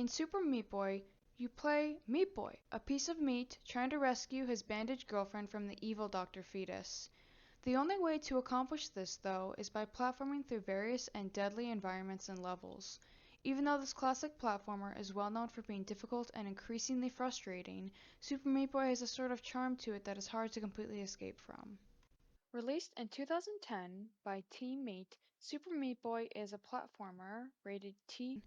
In Super Meat Boy, you play Meat Boy, a piece of meat trying to rescue his bandaged girlfriend from the evil Dr. Fetus. The only way to accomplish this, though, is by platforming through various and deadly environments and levels. Even though this classic platformer is well known for being difficult and increasingly frustrating, Super Meat Boy has a sort of charm to it that is hard to completely escape from. Released in 2010 by Team Meat, Super Meat Boy is a platformer rated T.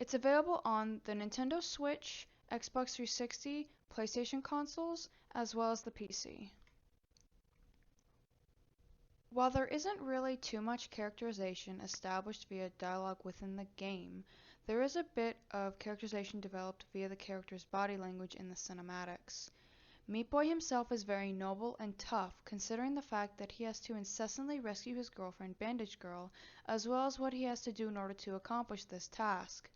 It's available on the Nintendo Switch, Xbox 360, PlayStation consoles, as well as the PC. While there isn't really too much characterization established via dialogue within the game, there is a bit of characterization developed via the character's body language in the cinematics. Meat Boy himself is very noble and tough, considering the fact that he has to incessantly rescue his girlfriend Bandage Girl, as well as what he has to do in order to accomplish this task.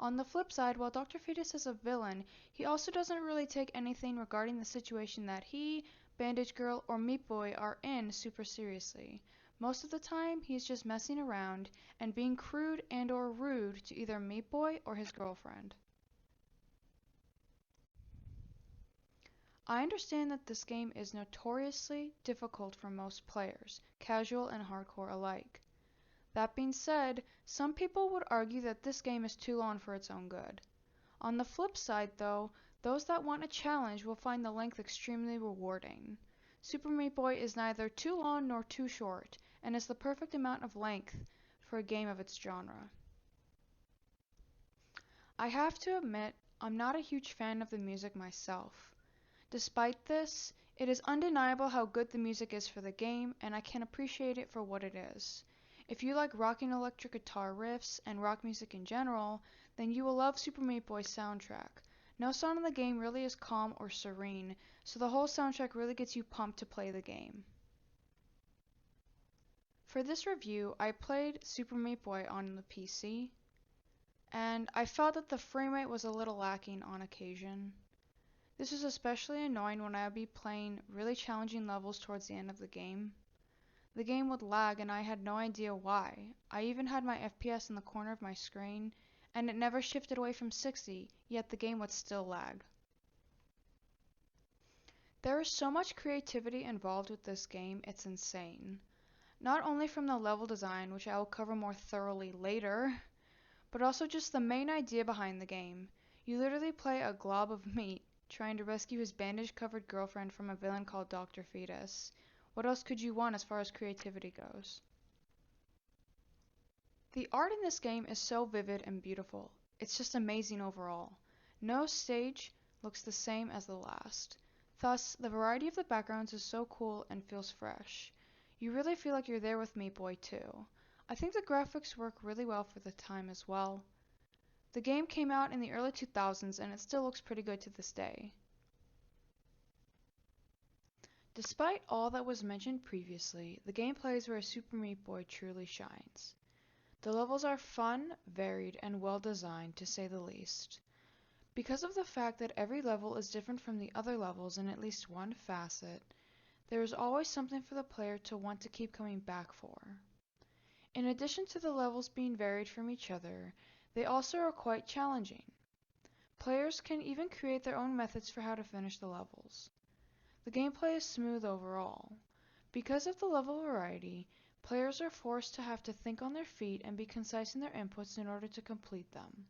On the flip side, while Dr. Fetus is a villain, he also doesn't really take anything regarding the situation that he, Bandage Girl, or Meat Boy are in super seriously. Most of the time, he's just messing around and being crude and or rude to either Meat Boy or his girlfriend. I understand that this game is notoriously difficult for most players, casual and hardcore alike. That being said, some people would argue that this game is too long for its own good. On the flip side, though, those that want a challenge will find the length extremely rewarding. Super Meat Boy is neither too long nor too short, and is the perfect amount of length for a game of its genre. I have to admit, I'm not a huge fan of the music myself. Despite this, it is undeniable how good the music is for the game, and I can appreciate it for what it is. If you like rocking electric guitar riffs and rock music in general, then you will love Super Meat Boy's soundtrack. No song in the game really is calm or serene, so the whole soundtrack really gets you pumped to play the game. For this review, I played Super Meat Boy on the PC, and I felt that the frame rate was a little lacking on occasion. This was especially annoying when I would be playing really challenging levels towards the end of the game. The game would lag and I had no idea why. I even had my FPS in the corner of my screen, and it never shifted away from 60, yet the game would still lag. There is so much creativity involved with this game, it's insane. Not only from the level design, which I will cover more thoroughly later, but also just the main idea behind the game. You literally play a glob of meat trying to rescue his bandage-covered girlfriend from a villain called Dr. Fetus. What else could you want as far as creativity goes? The art in this game is so vivid and beautiful. It's just amazing overall. No stage looks the same as the last. Thus, the variety of the backgrounds is so cool and feels fresh. You really feel like you're there with Meat Boy too. I think the graphics work really well for the time as well. The game came out in the early 2000s and it still looks pretty good to this day. Despite all that was mentioned previously, the gameplay is where Super Meat Boy truly shines. The levels are fun, varied, and well designed, to say the least. Because of the fact that every level is different from the other levels in at least one facet, there is always something for the player to want to keep coming back for. In addition to the levels being varied from each other, they also are quite challenging. Players can even create their own methods for how to finish the levels. The gameplay is smooth overall. Because of the level variety, players are forced to have to think on their feet and be concise in their inputs in order to complete them.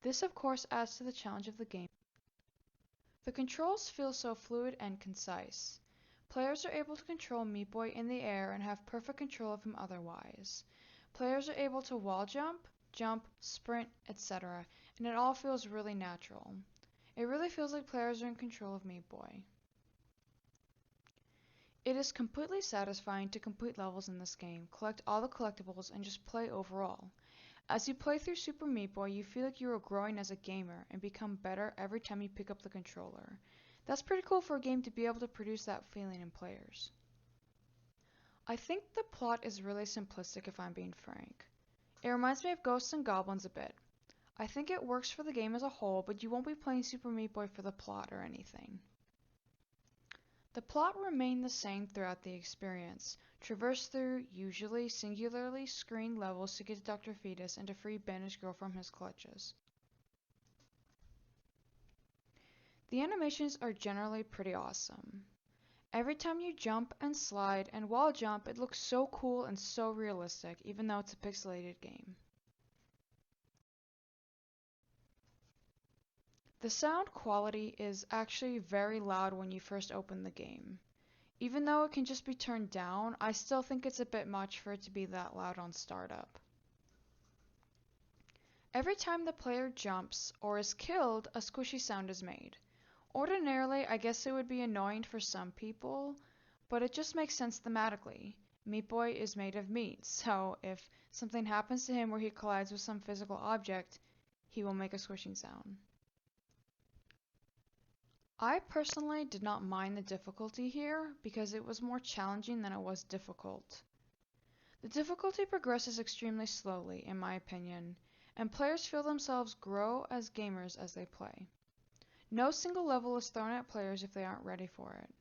This of course adds to the challenge of the game. The controls feel so fluid and concise. Players are able to control Meat Boy in the air and have perfect control of him otherwise. Players are able to wall jump, sprint, etc., and it all feels really natural. It really feels like players are in control of Meat Boy. It is completely satisfying to complete levels in this game, collect all the collectibles, and just play overall. As you play through Super Meat Boy, you feel like you are growing as a gamer and become better every time you pick up the controller. That's pretty cool for a game to be able to produce that feeling in players. I think the plot is really simplistic if I'm being frank. It reminds me of Ghosts and Goblins a bit. I think it works for the game as a whole, but you won't be playing Super Meat Boy for the plot or anything. The plot remained the same throughout the experience. Traverse through, usually singularly screened levels to get to Dr. Fetus and to free Bandaged Girl from his clutches. The animations are generally pretty awesome. Every time you jump and slide and wall jump, it looks so cool and so realistic, even though it's a pixelated game. The sound quality is actually very loud when you first open the game. Even though it can just be turned down, I still think it's a bit much for it to be that loud on startup. Every time the player jumps or is killed, a squishy sound is made. Ordinarily, I guess it would be annoying for some people, but it just makes sense thematically. Meat Boy is made of meat, so if something happens to him where he collides with some physical object, he will make a squishing sound. I personally did not mind the difficulty here because it was more challenging than it was difficult. The difficulty progresses extremely slowly, in my opinion, and players feel themselves grow as gamers as they play. No single level is thrown at players if they aren't ready for it.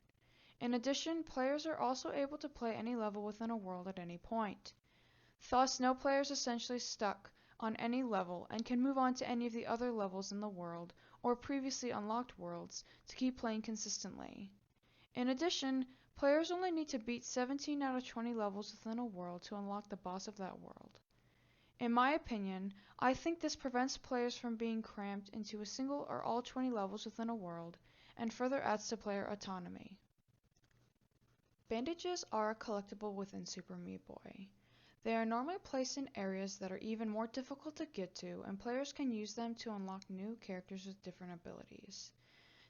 In addition, players are also able to play any level within a world at any point. Thus, no player is essentially stuck on any level and can move on to any of the other levels in the world or previously unlocked worlds to keep playing consistently. In addition, players only need to beat 17 out of 20 levels within a world to unlock the boss of that world. In my opinion, I think this prevents players from being cramped into a single or all 20 levels within a world and further adds to player autonomy. Bandages are a collectible within Super Meat Boy. They are normally placed in areas that are even more difficult to get to, and players can use them to unlock new characters with different abilities.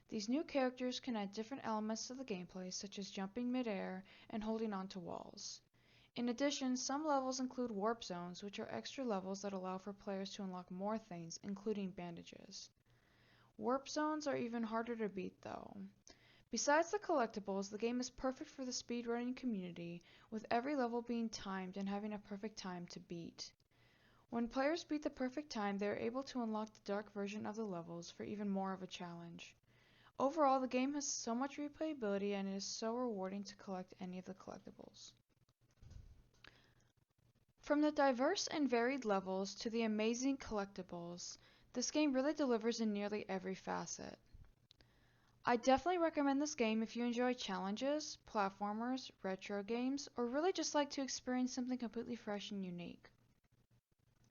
These new characters can add different elements to the gameplay, such as jumping midair and holding onto walls. In addition, some levels include warp zones, which are extra levels that allow for players to unlock more things, including bandages. Warp zones are even harder to beat though. Besides the collectibles, the game is perfect for the speedrunning community, with every level being timed and having a perfect time to beat. When players beat the perfect time, they are able to unlock the dark version of the levels for even more of a challenge. Overall, the game has so much replayability and it is so rewarding to collect any of the collectibles. From the diverse and varied levels to the amazing collectibles, this game really delivers in nearly every facet. I definitely recommend this game if you enjoy challenges, platformers, retro games, or really just like to experience something completely fresh and unique.